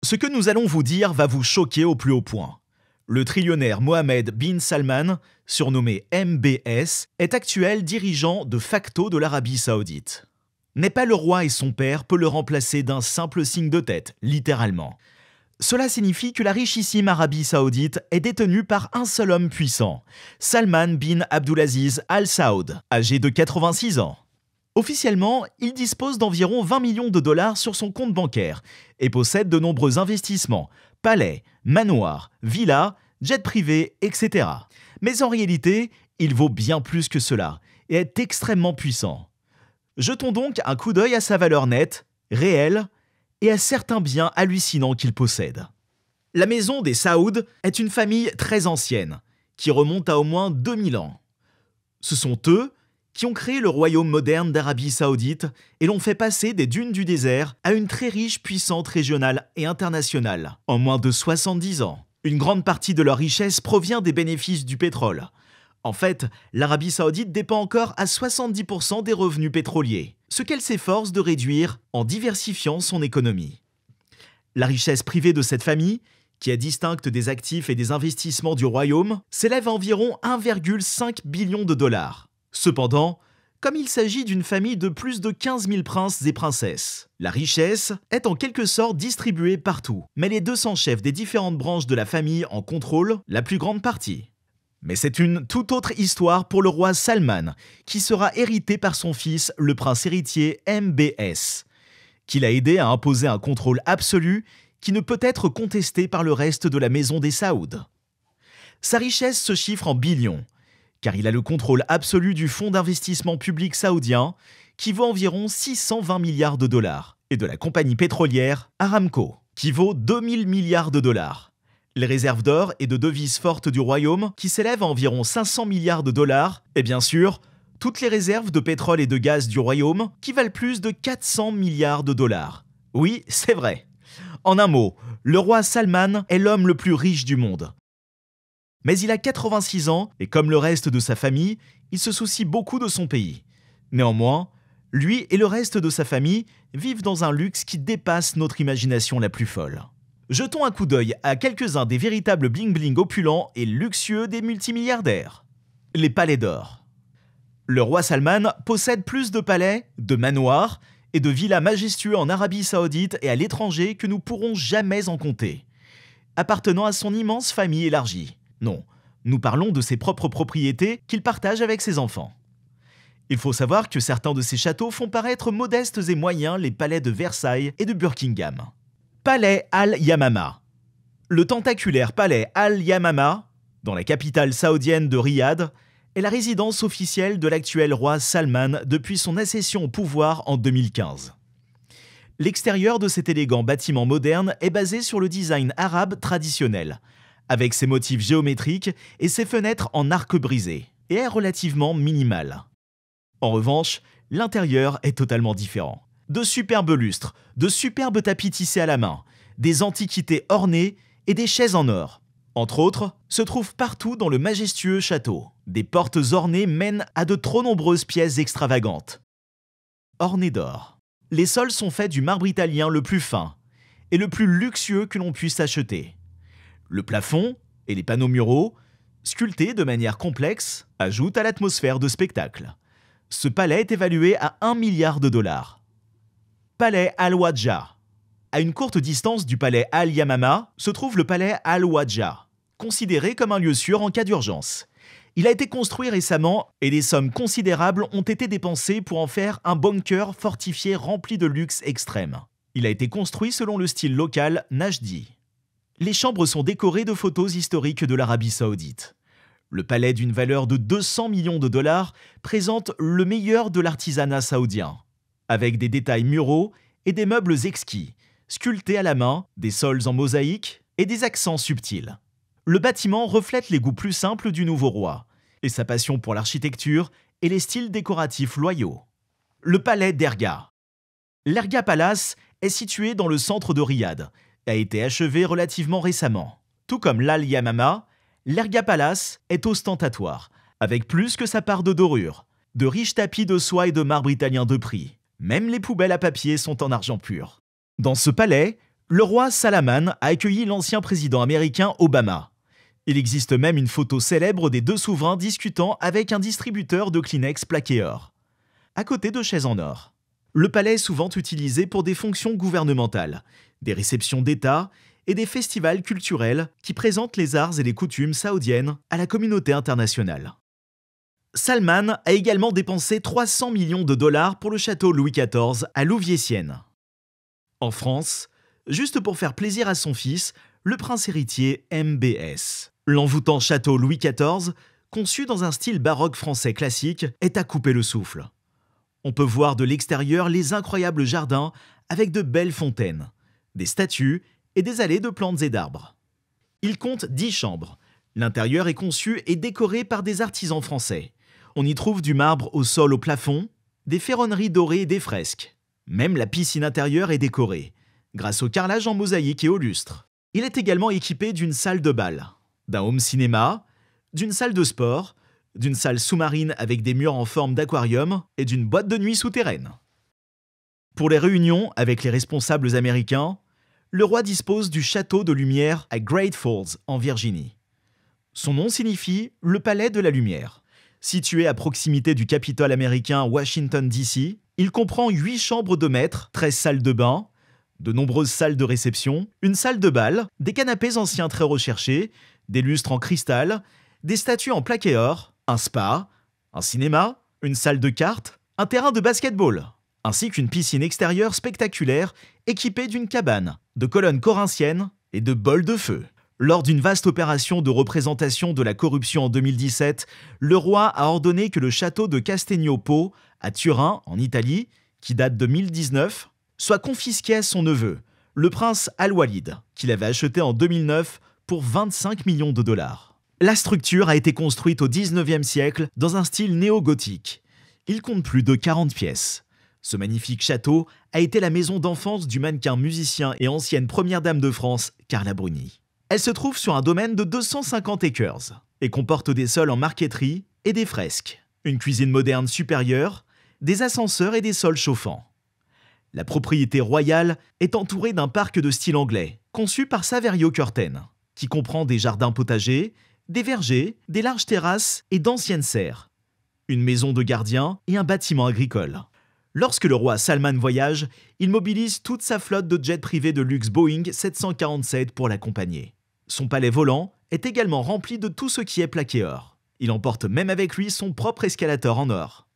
Ce que nous allons vous dire va vous choquer au plus haut point. Le trillionnaire Mohammed bin Salman, surnommé MBS, est actuel dirigeant de facto de l'Arabie Saoudite. N'est pas le roi et son père peut le remplacer d'un simple signe de tête, littéralement. Cela signifie que la richissime Arabie Saoudite est détenue par un seul homme puissant, Salman bin Abdulaziz Al Saoud, âgé de 86 ans. Officiellement, il dispose d'environ 20 millions de dollars sur son compte bancaire et possède de nombreux investissements, palais, manoirs, villas, jets privés, etc. Mais en réalité, il vaut bien plus que cela et est extrêmement puissant. Jetons donc un coup d'œil à sa valeur nette, réelle, et à certains biens hallucinants qu'il possède. La maison des Saoud est une famille très ancienne, qui remonte à au moins 2000 ans. Ce sont eux qui ont créé le royaume moderne d'Arabie Saoudite et l'ont fait passer des dunes du désert à une très riche puissance régionale et internationale, en moins de 70 ans. Une grande partie de leur richesse provient des bénéfices du pétrole. En fait, l'Arabie Saoudite dépend encore à 70% des revenus pétroliers, ce qu'elle s'efforce de réduire en diversifiant son économie. La richesse privée de cette famille, qui est distincte des actifs et des investissements du royaume, s'élève à environ 1,5 billion de dollars. Cependant, comme il s'agit d'une famille de plus de 15 000 princes et princesses, la richesse est en quelque sorte distribuée partout, mais les 200 chefs des différentes branches de la famille en contrôlent la plus grande partie. Mais c'est une toute autre histoire pour le roi Salman, qui sera hérité par son fils, le prince héritier MBS, qui l'a aidé à imposer un contrôle absolu qui ne peut être contesté par le reste de la maison des Saoud. Sa richesse se chiffre en billions, car il a le contrôle absolu du fonds d'investissement public saoudien, qui vaut environ 620 milliards de dollars, et de la compagnie pétrolière Aramco, qui vaut 2000 milliards de dollars. Les réserves d'or et de devises fortes du royaume, qui s'élèvent à environ 500 milliards de dollars, et bien sûr, toutes les réserves de pétrole et de gaz du royaume, qui valent plus de 400 milliards de dollars. Oui, c'est vrai. En un mot, le roi Salman est l'homme le plus riche du monde. Mais il a 86 ans, et comme le reste de sa famille, il se soucie beaucoup de son pays. Néanmoins, lui et le reste de sa famille vivent dans un luxe qui dépasse notre imagination la plus folle. Jetons un coup d'œil à quelques-uns des véritables bling-bling opulents et luxueux des multimilliardaires. Les palais d'or. Le roi Salman possède plus de palais, de manoirs et de villas majestueux en Arabie Saoudite et à l'étranger que nous pourrons jamais en compter, appartenant à son immense famille élargie. Non, nous parlons de ses propres propriétés qu'il partage avec ses enfants. Il faut savoir que certains de ces châteaux font paraître modestes et moyens les palais de Versailles et de Buckingham. Palais Al-Yamama. Le tentaculaire palais Al-Yamama, dans la capitale saoudienne de Riyad, est la résidence officielle de l'actuel roi Salman depuis son accession au pouvoir en 2015. L'extérieur de cet élégant bâtiment moderne est basé sur le design arabe traditionnel, avec ses motifs géométriques et ses fenêtres en arc brisé, et est relativement minimal. En revanche, l'intérieur est totalement différent. De superbes lustres, de superbes tapis tissés à la main, des antiquités ornées et des chaises en or. Entre autres, se trouvent partout dans le majestueux château. Des portes ornées mènent à de trop nombreuses pièces extravagantes. Ornées d'or. Les sols sont faits du marbre italien le plus fin et le plus luxueux que l'on puisse acheter. Le plafond et les panneaux muraux, sculptés de manière complexe, ajoutent à l'atmosphère de spectacle. Ce palais est évalué à 1 milliard de dollars. Palais Al-Wadja. À une courte distance du palais Al-Yamama se trouve le palais Al-Wadja, considéré comme un lieu sûr en cas d'urgence. Il a été construit récemment et des sommes considérables ont été dépensées pour en faire un bunker fortifié rempli de luxe extrême. Il a été construit selon le style local Najdi. Les chambres sont décorées de photos historiques de l'Arabie Saoudite. Le palais d'une valeur de 200 millions de dollars présente le meilleur de l'artisanat saoudien, avec des détails muraux et des meubles exquis, sculptés à la main, des sols en mosaïque et des accents subtils. Le bâtiment reflète les goûts plus simples du nouveau roi, et sa passion pour l'architecture et les styles décoratifs loyaux. Le palais d'Erga. L'Erga Palace est situé dans le centre de Riyad et a été achevé relativement récemment. Tout comme l'Al-Yamama, l'Erga Palace est ostentatoire, avec plus que sa part de dorure, de riches tapis de soie et de marbre italien de prix. Même les poubelles à papier sont en argent pur. Dans ce palais, Le roi Salman a accueilli l'ancien président américain Obama. Il existe même une photo célèbre des deux souverains discutant avec un distributeur de Kleenex plaqué or, à côté de chaises en or. Le palais est souvent utilisé pour des fonctions gouvernementales, des réceptions d'État et des festivals culturels qui présentent les arts et les coutumes saoudiennes à la communauté internationale. Salman a également dépensé 300 millions de dollars pour le château Louis XIV à Louviers-Sienne. En France, juste pour faire plaisir à son fils, le prince héritier MBS. L'envoûtant château Louis XIV, conçu dans un style baroque français classique, est à couper le souffle. On peut voir de l'extérieur les incroyables jardins avec de belles fontaines, des statues et des allées de plantes et d'arbres. Il compte 10 chambres. L'intérieur est conçu et décoré par des artisans français. On y trouve du marbre au sol au plafond, des ferronneries dorées et des fresques. Même la piscine intérieure est décorée, grâce au carrelage en mosaïque et au lustre. Il est également équipé d'une salle de bal, d'un home cinéma, d'une salle de sport, d'une salle sous-marine avec des murs en forme d'aquarium et d'une boîte de nuit souterraine. Pour les réunions avec les responsables américains, le roi dispose du château de lumière à Great Falls, en Virginie. Son nom signifie « le palais de la lumière ». Situé à proximité du Capitole américain Washington DC, il comprend 8 chambres de maître, 13 salles de bain, de nombreuses salles de réception, une salle de bal, des canapés anciens très recherchés, des lustres en cristal, des statues en plaqué or, un spa, un cinéma, une salle de cartes, un terrain de basketball, ainsi qu'une piscine extérieure spectaculaire équipée d'une cabane, de colonnes corinthiennes et de bols de feu. Lors d'une vaste opération de représentation de la corruption en 2017, le roi a ordonné que le château de Castegno Po, à Turin, en Italie, qui date de 2019, soit confisqué à son neveu, le prince Al-Walid, qu'il avait acheté en 2009 pour 25 millions de dollars. La structure a été construite au 19e siècle dans un style néo-gothique. Il compte plus de 40 pièces. Ce magnifique château a été la maison d'enfance du mannequin musicien et ancienne première dame de France, Carla Bruni. Elle se trouve sur un domaine de 250 acres et comporte des sols en marqueterie et des fresques, une cuisine moderne supérieure, des ascenseurs et des sols chauffants. La propriété royale est entourée d'un parc de style anglais, conçu par Saverio Curten, qui comprend des jardins potagers, des vergers, des larges terrasses et d'anciennes serres, une maison de gardien et un bâtiment agricole. Lorsque le roi Salman voyage, il mobilise toute sa flotte de jets privés de luxe Boeing 747 pour l'accompagner. Son palais volant est également rempli de tout ce qui est plaqué or. Il emporte même avec lui son propre escalator en or.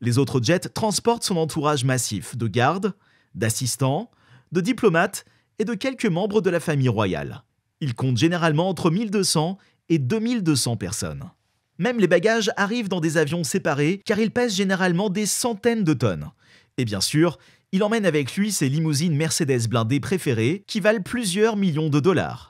Les autres jets transportent son entourage massif de gardes, d'assistants, de diplomates et de quelques membres de la famille royale. Il compte généralement entre 1200 et 2200 personnes. Même les bagages arrivent dans des avions séparés car ils pèsent généralement des centaines de tonnes. Et bien sûr, il emmène avec lui ses limousines Mercedes blindées préférées qui valent plusieurs millions de dollars.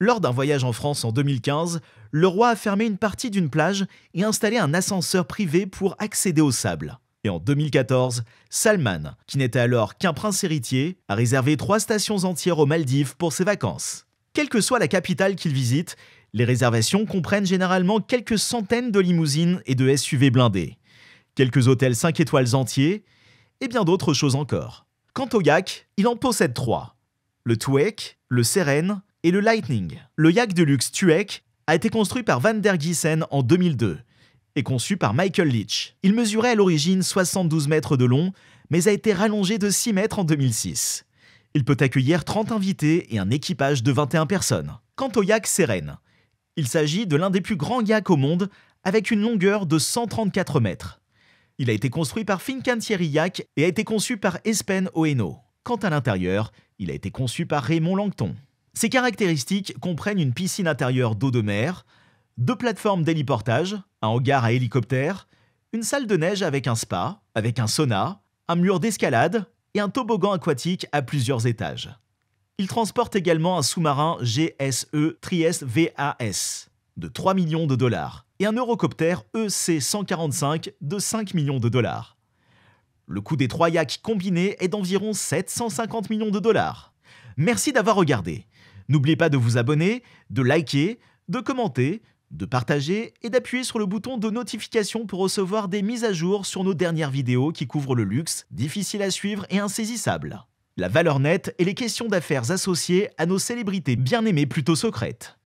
Lors d'un voyage en France en 2015, le roi a fermé une partie d'une plage et installé un ascenseur privé pour accéder au sable. Et en 2014, Salman, qui n'était alors qu'un prince héritier, a réservé 3 stations entières aux Maldives pour ses vacances. Quelle que soit la capitale qu'il visite, les réservations comprennent généralement quelques centaines de limousines et de SUV blindés, quelques hôtels 5 étoiles entiers et bien d'autres choses encore. Quant au yacht, il en possède 3. Le Tuek, le Seren et le Lightning. Le yacht de luxe Tuek a été construit par Van der Giessen en 2002 et conçu par Michael Leach. Il mesurait à l'origine 72 mètres de long, mais a été rallongé de 6 mètres en 2006. Il peut accueillir 30 invités et un équipage de 21 personnes. Quant au yacht Seren, il s'agit de l'un des plus grands yachts au monde avec une longueur de 134 mètres. Il a été construit par Fincantieri Yacht et a été conçu par Espen Oeno. Quant à l'intérieur, il a été conçu par Raymond Langton. Ses caractéristiques comprennent une piscine intérieure d'eau de mer, 2 plateformes d'héliportage, un hangar à hélicoptère, une salle de neige avec un spa, avec un sauna, un mur d'escalade et un toboggan aquatique à plusieurs étages. Il transporte également un sous-marin GSE Trieste VAS de 3 millions de dollars et un Eurocopter EC-145 de 5 millions de dollars. Le coût des 3 yachts combinés est d'environ 750 millions de dollars. Merci d'avoir regardé. N'oubliez pas de vous abonner, de liker, de commenter, de partager et d'appuyer sur le bouton de notification pour recevoir des mises à jour sur nos dernières vidéos qui couvrent le luxe, difficile à suivre et insaisissable. la valeur nette et les questions d'affaires associées à nos célébrités bien aimées plutôt secrètes.